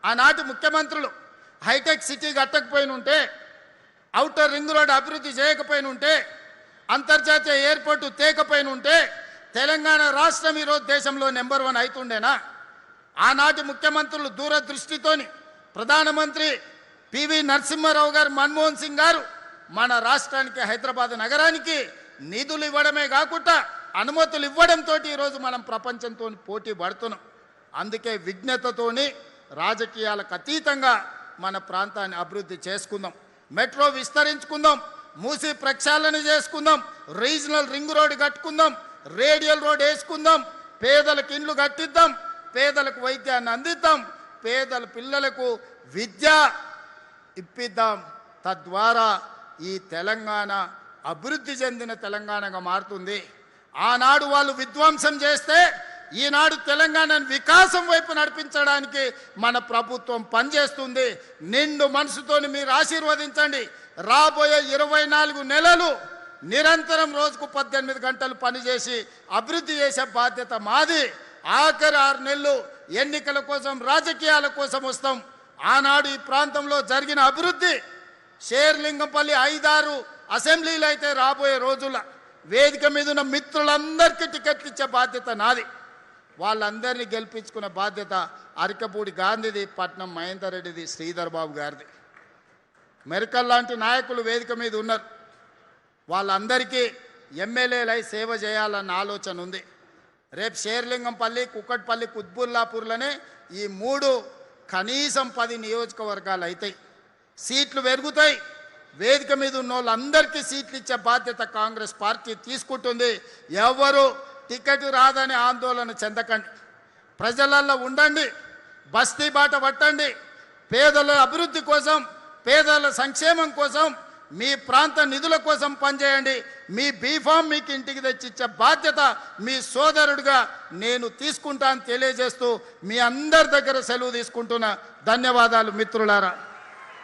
ఆనాటి ముఖ్యమంత్రులు hitech city కట్టకపోయిన ఉంటే, ఔటర్ రింగ్ రోడ్ అభివృద్ధి చేయకపోయిన ఉంటే, అంతర్జాతీయ ఎయిర్పోర్టు తేకపోయిన ఉంటే తెలంగాణ రాష్ట్రం ఈరోజు దేశంలో నెంబర్ 1 అవుతుండేనా? ఆనాటి ముఖ్యమంత్రులు దూరదృష్టితోని ప్రధానమంత్రి పివి నరసింహారావు గారు, మన్మోహన్ సింగ్ గారు మన రాష్ట్రానికి, హైదరాబాద్ నగరానికి నిధులు ఇవ్వడమే కాకుండా అనుమతులు ఇవ్వడంతో ఈరోజు మనం ప్రపంచంతో పోటీ పడుతున్నాం. అందుకే విజ్ఞతతోని రాజకీయాలకు అతీతంగా మన ప్రాంతాన్ని అభివృద్ధి చేసుకుందాం, మెట్రో విస్తరించుకుందాం, మూసి ప్రక్షాళన చేసుకుందాం, రీజనల్ రింగ్ రోడ్ కట్టుకుందాం, రేడియల్ రోడ్ వేసుకుందాం, పేదలకు ఇండ్లు కట్టిద్దాం, పేదలకు వైద్యాన్ని అందిద్దాం, పేదల పిల్లలకు విద్య ఇప్పిద్దాం. తద్వారా ఈ తెలంగాణ అభివృద్ధి చెందిన తెలంగాణగా మారుతుంది. ఆనాడు వాళ్ళు విధ్వంసం చేస్తే ఈనాడు తెలంగాణను వికాసం వైపు నడిపించడానికి మన ప్రభుత్వం పనిచేస్తుంది. నిండు మనసుతోని మీరు ఆశీర్వదించండి. రాబోయే 24 నెలలు నిరంతరం రోజుకు 18 గంటలు పనిచేసి అభివృద్ధి చేసే బాధ్యత మాది. ఆఖరి 6 నెలలు ఎన్నికల కోసం, రాజకీయాల కోసం వస్తాం. ఆనాడు ఈ ప్రాంతంలో జరిగిన అభివృద్ధి, షేర్లింగంపల్లి 5-6 అసెంబ్లీలు అయితే రాబోయే రోజుల్లో వేదిక మీద ఉన్న మిత్రులందరికీ టికెట్లు ఇచ్చే బాధ్యత నాది. వాళ్ళందరినీ గెలిపించుకునే బాధ్యత అరికపూడి గాంధీది, పట్నం మహేందర్ రెడ్డిది, శ్రీధర్ బాబు గారిది. మెరకల్ లాంటి నాయకులు వేదిక మీద ఉన్నారు. వాళ్ళందరికీ ఎమ్మెల్యేలై సేవ చేయాలన్న ఆలోచన ఉంది. రేపు షేర్లింగంపల్లి, కుక్కట్పల్లి, కుత్బుల్లాపూర్లోనే ఈ 3 కనీసం 10 నియోజకవర్గాలు అవుతాయి. సీట్లు పెరుగుతాయి. వేదిక మీద ఉన్న వాళ్ళందరికీ సీట్లు ఇచ్చే బాధ్యత కాంగ్రెస్ పార్టీ తీసుకుంటుంది. ఎవరు టికెట్ రాదని ఆందోళన చెందకండి, ప్రజలల్లో ఉండండి, బస్తీ బాట పట్టండి. పేదల అభివృద్ధి కోసం, పేదల సంక్షేమం కోసం, మీ ప్రాంత నిధుల కోసం పనిచేయండి. మీ బీఫామ్ మీకు ఇంటికి తెచ్చిచ్చే బాధ్యత మీ సోదరుడిగా నేను తీసుకుంటాను తెలియజేస్తూ మీ అందరి దగ్గర సెలవు తీసుకుంటున్నా. ధన్యవాదాలు మిత్రులారా.